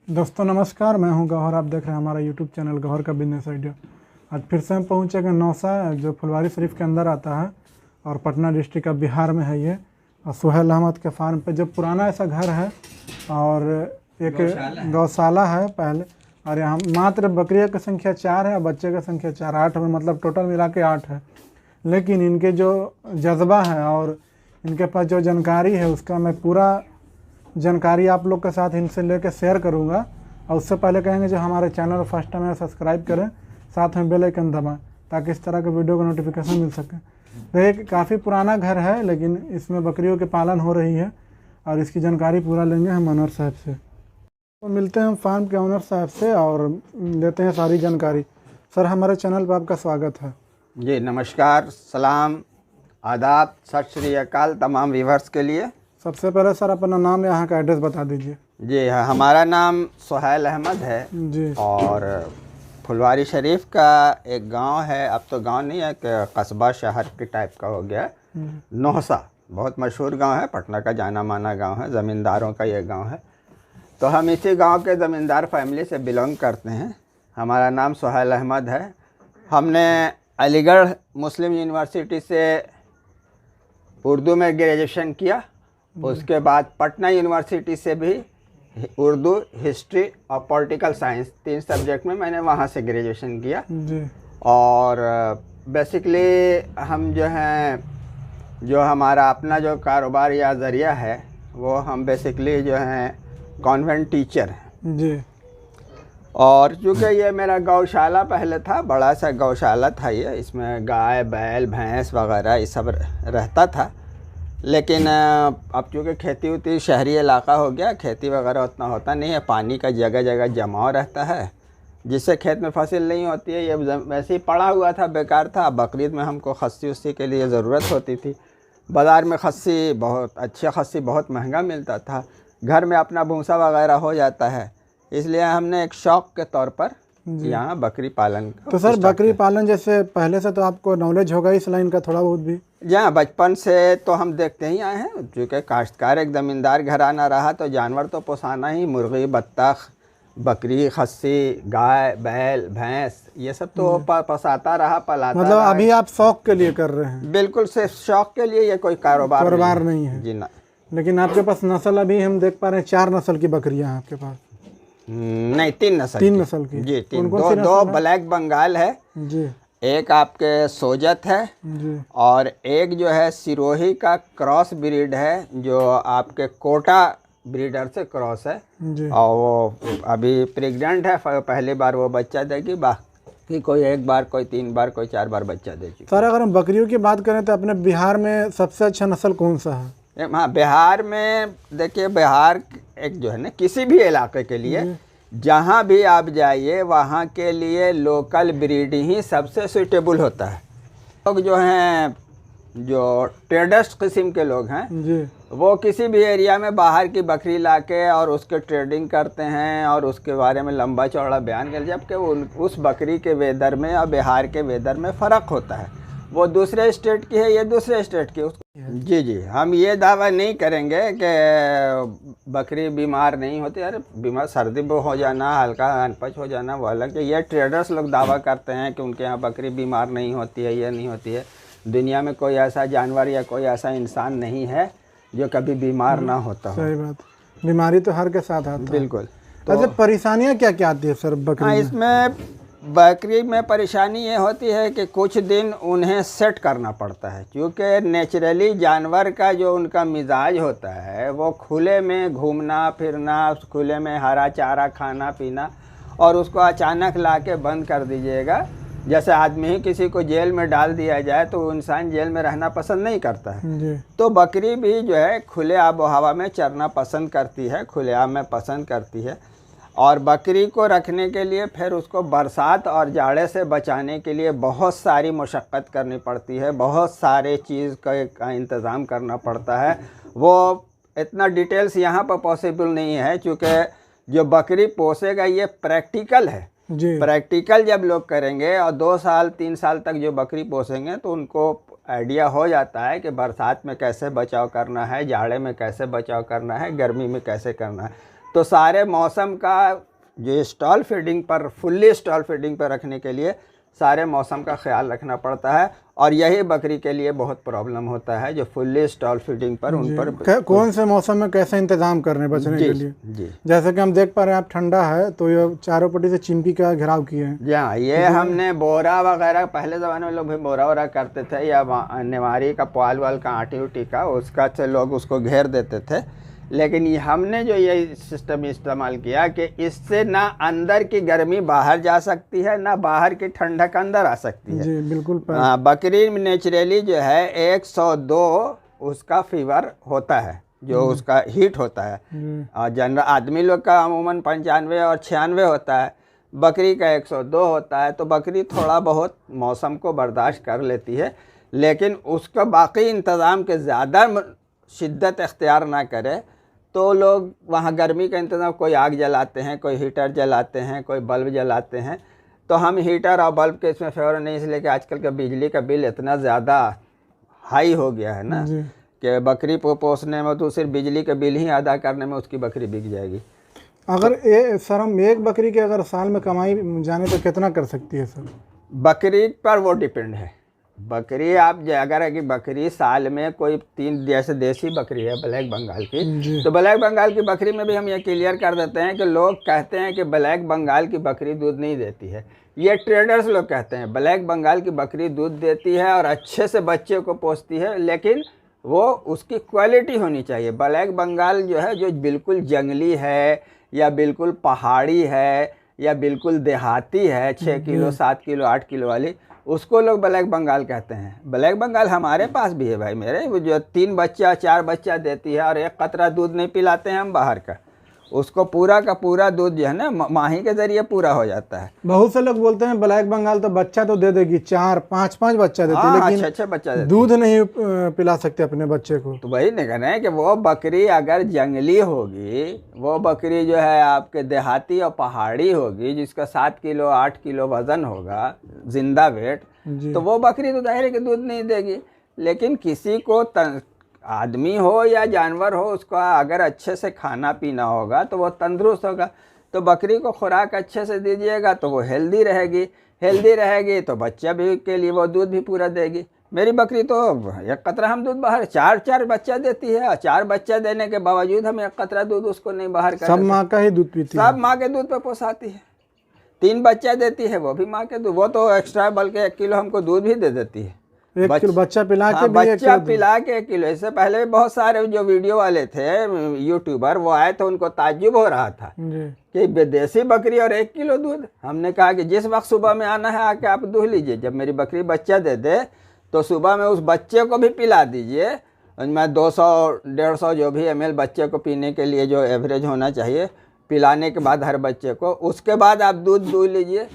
दोस्तों नमस्कार, मैं हूं गौहर। आप देख रहे हैं हमारा यूट्यूब चैनल गौहर का बिजनेस आइडिया। आज फिर से हम पहुंचे गए नौसा, जो फुलवारी शरीफ के अंदर आता है और पटना डिस्ट्रिक्ट का बिहार में है ये। और सुहेल अहमद के फार्म पे जो पुराना ऐसा घर है और एक गौशाला है पहले। और यहाँ मात्र बकरियों की संख्या 4 है और बच्चे की संख्या 4, 8 में, मतलब टोटल मिला के 8 है। लेकिन इनके जो जज्बा है और इनके पास जो जानकारी है उसका मैं पूरा जानकारी आप लोग के साथ इनसे लेके शेयर करूंगा। और उससे पहले कहेंगे जो हमारे चैनल को फर्स्ट टाइम है सब्सक्राइब करें, साथ में बेल आइकन दबाएं ताकि इस तरह के वीडियो का नोटिफिकेशन मिल सके। तो एक काफ़ी पुराना घर है लेकिन इसमें बकरियों के पालन हो रही है और इसकी जानकारी पूरा लेंगे हम ऑनर साहब से। तो मिलते हैं हम फार्म के ऑनर साहब से और लेते हैं सारी जानकारी। सर, हमारे चैनल पर आपका स्वागत है। जी नमस्कार, सलाम, आदाब, सत श्री अकाल तमाम व्यूअर्स के लिए। सबसे पहले सर अपना नाम यहाँ का एड्रेस बता दीजिए। जी हमारा नाम सुहेल अहमद है जी। और फुलवारी शरीफ का एक गांव है, अब तो गांव नहीं है, एक कस्बा शहर के टाइप का हो गया, नौसा। बहुत मशहूर गांव है, पटना का जाना माना गांव है, ज़मींदारों का ये गांव है। तो हम इसी गांव के ज़मींदार फैमिली से बिलोंग करते हैं। हमारा नाम सुहेल अहमद है। हमने अलीगढ़ मुस्लिम यूनिवर्सिटी से उर्दू में ग्रेजुएशन किया। उसके बाद पटना यूनिवर्सिटी से भी उर्दू, हिस्ट्री और पॉलिटिकल साइंस 3 सब्जेक्ट में मैंने वहाँ से ग्रेजुएशन किया जी। और बेसिकली हम जो हैं, जो हमारा अपना जो कारोबार या ज़रिया है वो हम बेसिकली जो हैं कॉन्वेंट टीचर हैं जी। और चूँकि ये मेरा गौशाला पहले था, बड़ा सा गौशाला था ये, इसमें गाय बैल भैंस वगैरह ये सब रहता था। लेकिन अब चूँकि खेती उती शहरी इलाका हो गया, खेती वगैरह उतना होता नहीं है, पानी का जगह जगह जमाव रहता है जिससे खेत में फसल नहीं होती है। ये वैसे ही पड़ा हुआ था, बेकार था। बकरीद में हमको खस्सी उस्सी के लिए ज़रूरत होती थी। बाज़ार में खस्सी बहुत अच्छा, खस्सी बहुत महंगा मिलता था, घर में अपना भूसा वगैरह हो जाता है, इसलिए हमने एक शौक़ के तौर पर यहाँ बकरी पालन। तो सर बकरी पालन जैसे पहले से तो आपको नॉलेज होगा इस लाइन का थोड़ा बहुत भी? जहाँ बचपन से तो हम देखते ही आए हैं। चूँकि काश्तकार एक ज़मींदार घराना रहा तो जानवर तो पोसाना ही, मुर्गी, बत्तख, बकरी, खस्सी, गाय बैल भैंस ये सब तो पसाता रहा, पलाता मतलब रहा। अभी आप शौक के लिए कर रहे हैं? बिल्कुल सिर्फ शौक़ के लिए, ये कोई कारोबार नहीं है जी ना। लेकिन आपके पास नस्ल अभी हम देख पा रहे हैं 4 नस्ल की बकरियां हैं आपके पास? नहीं, 3 नस्ल 3 नस्ल की जी। दो ब्लैक बंगाल है जी, एक आपके सोजत है जी, और एक जो है सिरोही का क्रॉस ब्रीड है जो आपके कोटा ब्रीडर से क्रॉस है जी। और वो अभी प्रेग्नेंट है। पहली बार वो बच्चा देगी, बाकी कोई 1 बार, कोई 3 बार, कोई 4 बार बच्चा देगी। सर अगर हम बकरियों की बात करें तो अपने बिहार में सबसे अच्छा नस्ल कौन सा है? हाँ, बिहार में देखिए, बिहार एक जो है ना, किसी भी इलाके के लिए जहाँ भी आप जाइए वहाँ के लिए लोकल ब्रीड ही सबसे सूटेबल होता है। लोग जो हैं, जो ट्रेडर्स किस्म के लोग हैं जी, वो किसी भी एरिया में बाहर की बकरी लाके और उसके ट्रेडिंग करते हैं और उसके बारे में लंबा चौड़ा बयान कर, जबकि उस बकरी के वेदर में और बिहार के वेदर में फ़र्क होता है। वो दूसरे स्टेट की है, ये दूसरे स्टेट की। जी जी, हम ये दावा नहीं करेंगे कि बकरी बीमार नहीं होती। अरे बीमार सर्दी में हो जाना, हल्का अनपच हो जाना वो अलग है। ये ट्रेडर्स लोग दावा करते हैं कि उनके यहाँ बकरी बीमार नहीं होती है, ये नहीं होती है। दुनिया में कोई ऐसा जानवर या कोई ऐसा इंसान नहीं है जो कभी बीमार ना होता हो। सही बात, बीमारी तो हर के साथ आती है। बिल्कुल। तो अच्छा, परेशानियाँ क्या क्या आती है सर बकरी में? इसमें बकरी में परेशानी ये होती है कि कुछ दिन उन्हें सेट करना पड़ता है, क्योंकि नेचुरली जानवर का जो उनका मिजाज होता है वो खुले में घूमना फिरना, खुले में हरा चारा खाना पीना, और उसको अचानक लाके बंद कर दीजिएगा। जैसे आदमी ही किसी को जेल में डाल दिया जाए तो वो इंसान जेल में रहना पसंद नहीं करता है जी। तो बकरी भी जो है खुले आब हवा में चरना पसंद करती है, खुलेआम में पसंद करती है। और बकरी को रखने के लिए फिर उसको बरसात और जाड़े से बचाने के लिए बहुत सारी मशक्क़त करनी पड़ती है, बहुत सारे चीज़ का इंतज़ाम करना पड़ता है। वो इतना डिटेल्स यहाँ पर पॉसिबल नहीं है, क्योंकि जो बकरी पोसेगा ये प्रैक्टिकल है जी। प्रैक्टिकल जब लोग करेंगे और 2 साल 3 साल तक जो बकरी पोसेंगे तो उनको आइडिया हो जाता है कि बरसात में कैसे बचाव करना है, जाड़े में कैसे बचाव करना है, गर्मी में कैसे करना है। तो सारे मौसम का जो स्टॉल फीडिंग पर, फुल्ली स्टॉल फीडिंग पर रखने के लिए सारे मौसम का ख्याल रखना पड़ता है। और यही बकरी के लिए बहुत प्रॉब्लम होता है, जो फुल्ली स्टॉल फीडिंग पर उन पर कौन से मौसम में कैसे इंतजाम करने बचने के लिए। जी, जैसे कि हम देख पा रहे हैं आप ठंडा है तो ये चारों पट्टी से चिंपी का घेराव किए हैं। जी हाँ, ये हमने बोरा वगैरह, पहले ज़माने में लोग भी बोरा वोरा करते थे, या नेवारी का पुआल वाल का आटी उटी का, उसका से लोग उसको घेर देते थे। लेकिन ये हमने जो ये सिस्टम इस्तेमाल किया कि इससे ना अंदर की गर्मी बाहर जा सकती है, ना बाहर की ठंडक अंदर आ सकती है। जी बिल्कुल। बकरी नेचुरली जो है 102 उसका फीवर होता है, जो उसका हीट होता है। जनरल आदमी लोग का अमूमन 95 और 96 होता है, बकरी का 102 होता है। तो बकरी थोड़ा बहुत मौसम को बर्दाश्त कर लेती है, लेकिन उसका बाकी इंतज़ाम के ज़्यादा शिद्दत इख्तियार ना करे तो लोग वहाँ गर्मी का इंतज़ाम, कोई आग जलाते हैं, कोई हीटर जलाते हैं, कोई बल्ब जलाते हैं। तो हम हीटर और बल्ब के इसमें फेवर नहीं, इसलिए कि आजकल का बिजली का बिल इतना ज़्यादा हाई हो गया है ना कि बकरी पोसने में तो सिर्फ बिजली का बिल ही अदा करने में उसकी बकरी बिक जाएगी। अगर सर हम एक बकरी की अगर साल में कमाई जाने तो कितना कर सकती है सर? बकरी पर वो डिपेंड है। बकरी आप अगर है कि बकरी साल में कोई 3, जैसे देसी बकरी है ब्लैक बंगाल की, तो ब्लैक बंगाल की बकरी में भी हम ये क्लियर कर देते हैं कि लोग कहते हैं कि ब्लैक बंगाल की बकरी दूध नहीं देती है। ये ट्रेडर्स लोग कहते हैं ब्लैक बंगाल की बकरी दूध देती है और अच्छे से बच्चे को पोसती है, लेकिन वो उसकी क्वालिटी होनी चाहिए। ब्लैक बंगाल जो है, जो बिल्कुल जंगली है या बिल्कुल पहाड़ी है या बिल्कुल देहाती है, 6 किलो 7 किलो 8 किलो वाली, उसको लोग ब्लैक बंगाल कहते हैं। ब्लैक बंगाल हमारे पास भी है भाई मेरे, वो जो 3 बच्चा 4 बच्चा देती है और एक कतरा दूध नहीं पिलाते हैं हम बाहर का, उसको पूरा का पूरा दूध जो है ना माही के जरिए पूरा हो जाता है। बहुत से लोग बोलते हैं ब्लैक बंगाल तो बच्चा तो दे देगी, 4 5 बच्चा देती है, लेकिन अच्छा बच्चा देती, दूध नहीं पिला सकते अपने बच्चे को। तो वही नहीं कह रहे हैं कि वो बकरी अगर जंगली होगी, वो बकरी जो है आपके देहाती और पहाड़ी होगी, जिसका 7 किलो 8 किलो वजन होगा जिंदा वेट, तो वो बकरी तो जाहिर है कि दूध नहीं देगी। लेकिन किसी को आदमी हो या जानवर हो, उसको अगर अच्छे से खाना पीना होगा तो वो तंदुरुस्त होगा। तो बकरी को खुराक अच्छे से दीजिएगा तो वो हेल्दी रहेगी तो बच्चा भी के लिए वो दूध भी पूरा देगी। मेरी बकरी तो एक कतरा हम दूध बाहर 4 बच्चा देती है, और 4 बच्चा देने के बावजूद हम एक कतरा दूध उसको नहीं बाहर कर, सब माँ का ही दूध पीती है, सब माँ के दूध पे पोसाती है। 3 बच्चा देती है वो भी माँ के दूध, वो तो एक्स्ट्रा बल्कि 1 किलो हमको दूध भी दे देती है। 1 किलो बच्चा पिला के हाँ, भी बच्चा पिला के 1 किलो। इससे पहले बहुत सारे जो वीडियो वाले थे यूट्यूबर, वो आए थे, उनको ताज्जुब हो रहा था कि विदेशी बकरी और 1 किलो दूध। हमने कहा कि जिस वक्त सुबह में आना है आके आप दूध लीजिए, जब मेरी बकरी बच्चा दे दे तो सुबह में उस बच्चे को भी पिला दीजिए। मैं 200-150 जो भी ml बच्चे को पीने के लिए जो एवरेज होना चाहिए, पिलाने के बाद हर बच्चे को, उसके बाद आप दूध लीजिए,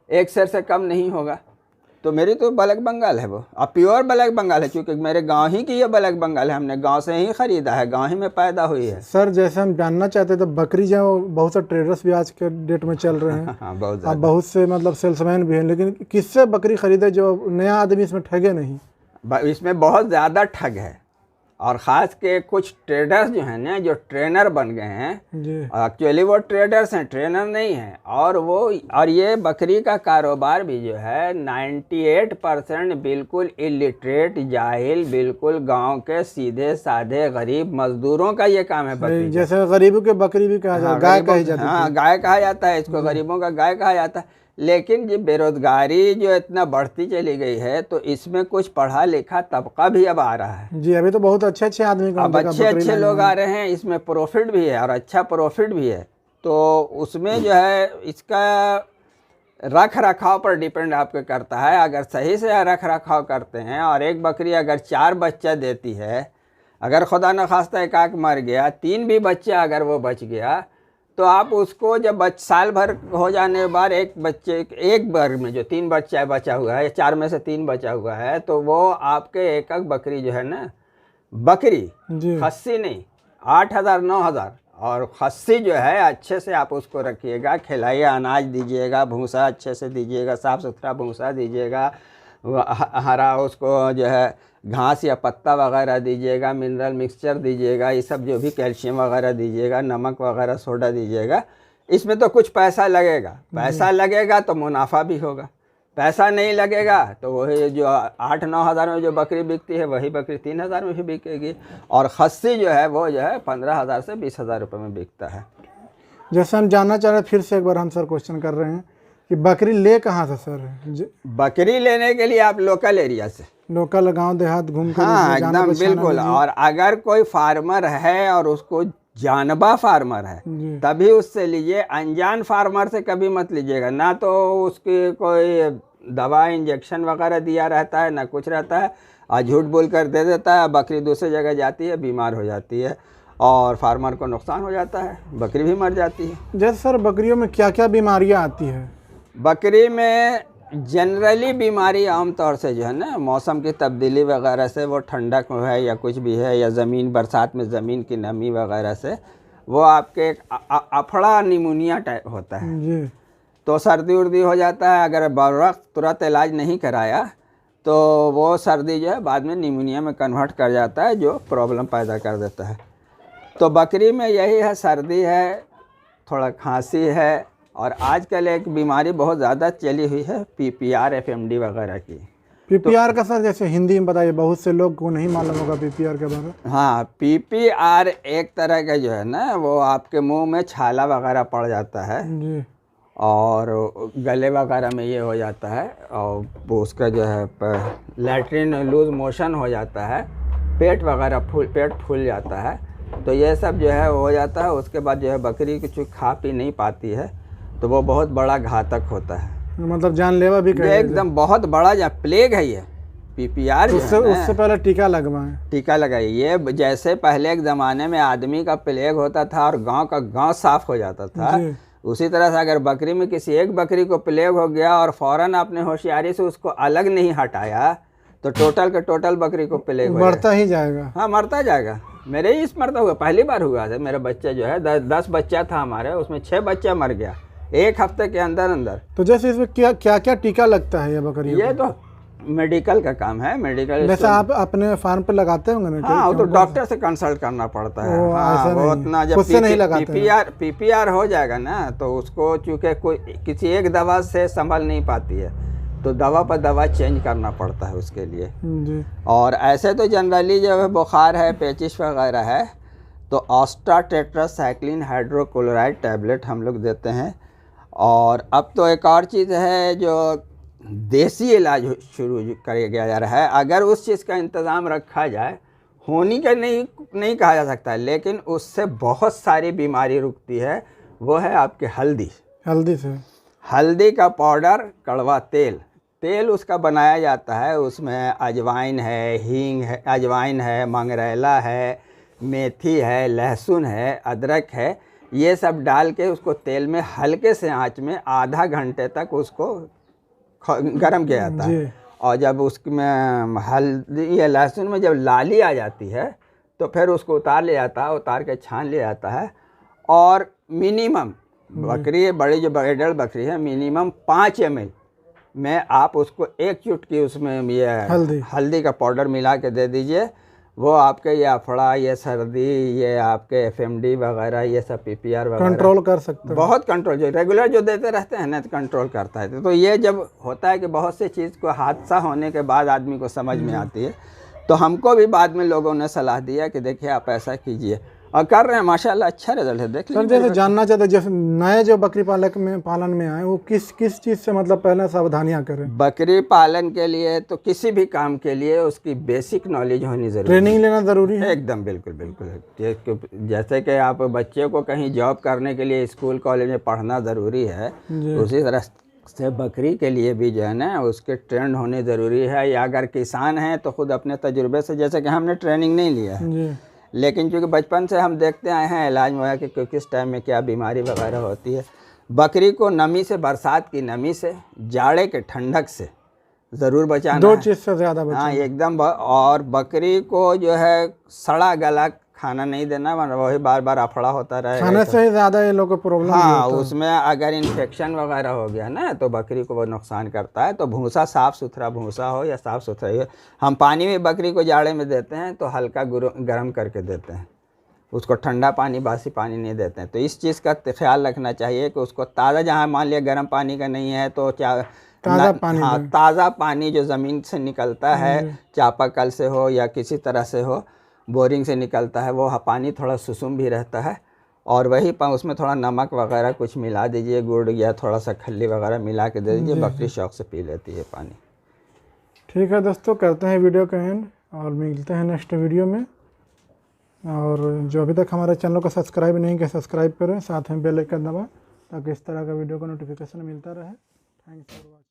1 सेर से कम नहीं होगा। तो मेरी तो ब्लैक बंगाल है वो, अब प्योर ब्लैक बंगाल है, क्योंकि मेरे गांव ही की ये ब्लैक बंगाल है, हमने गांव से ही ख़रीदा है, गांव ही में पैदा हुई है। सर जैसे हम जानना चाहते तो बकरी जो बहुत से ट्रेडर्स भी आज के डेट में चल रहे हैं हाँ, बहुत अब बहुत से मतलब सेल्समैन भी हैं, लेकिन किससे बकरी खरीदे जो नया आदमी इसमें ठगे नहीं? इसमें बहुत ज़्यादा ठग है, और ख़ास के कुछ ट्रेडर्स जो हैं ना, जो ट्रेनर बन गए हैं, एक्चुअली वो ट्रेडर्स हैं, ट्रेनर नहीं हैं। और ये बकरी का कारोबार भी जो है 98% बिल्कुल इलिटरेट, जाहिल, बिल्कुल गांव के सीधे साधे गरीब मजदूरों का ये काम है। बकरी जैसे गरीबों के बकरी भी कहा जाता है, गाय कही जाती है। हाँ, गाय कहा जाता है इसको, गरीबों का गाय कहा जाता है। लेकिन ये बेरोजगारी जो इतना बढ़ती चली गई है, तो इसमें कुछ पढ़ा लिखा तबका भी अब आ रहा है। जी, अभी तो बहुत अच्छे आदमी अब अच्छे लोग आ रहे हैं, इसमें प्रॉफिट भी है और अच्छा प्रॉफिट भी है। तो उसमें जो है इसका रख रखाव पर डिपेंड आपके करता है। अगर सही से रख रखाव करते हैं, और एक बकरी अगर 4 बच्चा देती है, अगर खुदा न खास्ता एक आँख मर गया, 3 भी बच्चा अगर वो बच गया, तो आप उसको जब साल भर हो जाने के बाद एक बार में जो 3 बच्चा बचा हुआ है, 4 में से 3 बचा हुआ है, तो वो आपके एक बकरी जो है ना, बकरी खस्सी नहीं, 8,000 9,000, और खस्सी जो है अच्छे से आप उसको रखिएगा, खिलाइए, अनाज दीजिएगा, भूसा अच्छे से दीजिएगा, साफ़ सुथरा भूसा दीजिएगा, हरा उसको जो है घास या पत्ता वगैरह दीजिएगा, मिनरल मिक्सचर दीजिएगा, ये सब जो भी कैल्शियम वगैरह दीजिएगा, नमक वगैरह सोडा दीजिएगा। इसमें तो कुछ पैसा लगेगा, पैसा लगेगा तो मुनाफा भी होगा, पैसा नहीं लगेगा तो वही जो 8-9 हज़ार में जो बकरी बिकती है वही बकरी 3 हज़ार में भी बिकेगी। और खस्सी जो है वो जो है 15,000 से 20,000 रुपये में बिकता है। जैसे हम जानना चाह रहे हैं, फिर से एक बार हम सर क्वेश्चन कर रहे हैं कि बकरी ले कहाँ से सर? बकरी लेने के लिए आप लोकल एरिया से, लोकल गांव देहात घूम कर हाँ एकदम बिल्कुल। और अगर कोई फार्मर है और उसको जानबा फार्मर है जी। तभी उससे लीजिए, अनजान फार्मर से कभी मत लीजिएगा। ना तो उसकी कोई दवा इंजेक्शन वगैरह दिया रहता है, ना कुछ रहता है, और झूठ बोल कर दे देता है, बकरी दूसरी जगह जाती है, बीमार हो जाती है और फार्मर को नुकसान हो जाता है, बकरी भी मर जाती है। जैसे सर बकरियों में क्या क्या बीमारियां आती है? बकरी में जनरली बीमारी आमतौर से जो है ना मौसम की तब्दीली वगैरह से, वो ठंडक है या कुछ भी है, या ज़मीन बरसात में ज़मीन की नमी वगैरह से, वो आपके अफड़ा निमोनिया टाइप होता है जी। तो सर्दी उर्दी हो जाता है। अगर बरवक्त तुरंत इलाज नहीं कराया तो वो सर्दी जो है बाद में निमोनिया में कन्वर्ट कर जाता है, जो प्रॉब्लम पैदा कर देता है। तो बकरी में यही है, सर्दी है, थोड़ा खांसी है, और आजकल एक बीमारी बहुत ज़्यादा चली हुई है PPR FMD वगैरह की। PPR का सर जैसे हिंदी में बताइए, बहुत से लोग को नहीं मालूम होगा PPR के बारे में। हाँ, PPR एक तरह का जो है ना वो आपके मुंह में छाला वगैरह पड़ जाता है जी। और गले वगैरह में ये हो जाता है, और वो उसका जो है लैट्रिन लूज मोशन हो जाता है, पेट वगैरह पेट फूल जाता है, तो ये सब जो है हो जाता है। उसके बाद जो है बकरी कुछ खा पी नहीं पाती है, तो वो बहुत बड़ा घातक होता है, मतलब जानलेवा भी ये एकदम बहुत बड़ा जो प्लेग है ये PPR। उससे पहले टीका लगवाएं। टीका लगाइए। ये जैसे पहले एक ज़माने में आदमी का प्लेग होता था और गांव का गांव साफ हो जाता था, उसी तरह से अगर बकरी में किसी एक बकरी को प्लेग हो गया और फौरन आपने होशियारी से उसको अलग नहीं हटाया तो टोटल के टोटल बकरी को प्लेग बढ़ता ही जाएगा। हाँ, मरता जाएगा। मेरे ही इस मरता हुआ पहली बार हुआ था। मेरा बच्चा जो है 10 बच्चा था हमारे, उसमें 6 बच्चा मर गया 1 हफ्ते के अंदर अंदर। तो जैसे इसमें क्या क्या टीका लगता है ये बकरी? ये तो मेडिकल का काम है, मेडिकल। वैसे आप अपने फार्म पे लगाते होंगे ना? हाँ, वो तो डॉक्टर से कंसल्ट करना पड़ता है। हाँ, वो उतना जब PPR हो जाएगा ना तो उसको चूँकि कोई किसी एक दवा से संभल नहीं पाती है, तो दवा पर दवा चेंज करना पड़ता है उसके लिए जी। और ऐसे तो जनरली जब बुखार है, पेचिश वगैरह है, तो ऑस्टा टेट्रासाइक्लिन हाइड्रोक्लोराइड टैबलेट हम लोग देते हैं। और अब तो एक और चीज़ है जो देसी इलाज शुरू किया जा रहा है। अगर उस चीज़ का इंतज़ाम रखा जाए, होनी का नहीं कहा जा सकता, लेकिन उससे बहुत सारी बीमारी रुकती है। वो है आपके हल्दी से हल्दी का पाउडर, कड़वा तेल उसका बनाया जाता है। उसमें अजवाइन है, हींग है, अजवाइन है, मंगरैला है, मेथी है, लहसुन है, अदरक है, ये सब डाल के उसको तेल में हल्के से आंच में आधा घंटे तक उसको गरम किया जाता है। और जब उसमें हल्दी या लहसुन में जब लाली आ जाती है तो फिर उसको उतार लिया जाता है, उतार के छान लिया जाता है। और मिनिमम बकरी बड़ी जो बड़े बकरी है, मिनिमम 5 ml में आप उसको 1 चुटकी उसमें ये हल्दी का पाउडर मिला के दे दीजिए। वो आपके ये अफड़ा, ये सर्दी, ये आपके FMD वगैरह, ये सब PPR वगैरह कंट्रोल कर सकते हैं। बहुत कंट्रोल, जो रेगुलर जो देते रहते हैं ना तो कंट्रोल करता है। तो ये जब होता है कि बहुत सी चीज़ को हादसा होने के बाद आदमी को समझ में आती है, तो हमको भी बाद में लोगों ने सलाह दिया कि देखिए आप ऐसा कीजिए, और कर रहे हैं माशाल्लाह, अच्छा रिजल्ट है। देख लीजिए। जैसे जानना चाहते हैं, जैसे नए जो बकरी पालन में आए, वो किस चीज़ से मतलब पहले सावधानियां करें? बकरी पालन के लिए तो किसी भी काम के लिए उसकी बेसिक नॉलेज होनी ज़रूरी है। ट्रेनिंग लेना ज़रूरी है एकदम, बिल्कुल। जैसे कि आप बच्चे को कहीं जॉब करने के लिए स्कूल कॉलेज में पढ़ना ज़रूरी है, उसी तरह से बकरी के लिए भी जो है ना उसके ट्रेंड होने ज़रूरी है। या अगर किसान हैं तो खुद अपने तजुर्बे से, जैसे कि हमने ट्रेनिंग नहीं लिया है, लेकिन चूँकि बचपन से हम देखते आए हैं इलाज में कि किस टाइम में क्या बीमारी वगैरह होती है। बकरी को नमी से, बरसात की नमी से, जाड़े के ठंडक से ज़रूर बचाना। 2 चीज़ से ज़्यादा बचाना। हाँ एकदम। और बकरी को जो है सड़ा गला खाना नहीं देना, वरना वही बार बार अफड़ा होता रहेगा। खाने से ही ज़्यादा ये लोग को प्रॉब्लम हाँ, उसमें अगर इन्फेक्शन वगैरह हो गया ना तो बकरी को वो नुकसान करता है। तो भूसा साफ़ सुथरा भूसा हो या साफ़ सुथरा ही हो। हम पानी भी बकरी को जाड़े में देते हैं तो हल्का गर्म करके देते हैं, उसको ठंडा पानी बासी पानी नहीं देते हैं। तो इस चीज़ का ख्याल रखना चाहिए कि उसको ताज़ा, जहाँ मान लिया गर्म पानी का नहीं है तो क्या ताज़ा पानी हाँ, ताज़ा पानी जो ज़मीन से निकलता है, चापाकल से हो या किसी तरह से हो, बोरिंग से निकलता है, वो पानी थोड़ा सुसुम भी रहता है। और वही उसमें थोड़ा नमक वगैरह कुछ मिला दीजिए, गुड़ या थोड़ा सा खल्ली वगैरह मिला के दे दीजिए, बकरी शौक से पी लेती है पानी। ठीक है दोस्तों, करते हैं वीडियो का एंड और मिलते हैं नेक्स्ट वीडियो में। और जो अभी तक हमारे चैनल को सब्सक्राइब नहीं किया, सब्सक्राइब करें, साथ में बेल आइकन दबाएं ताकि इस तरह का वीडियो का नोटिफिकेशन मिलता रहे। Thanks for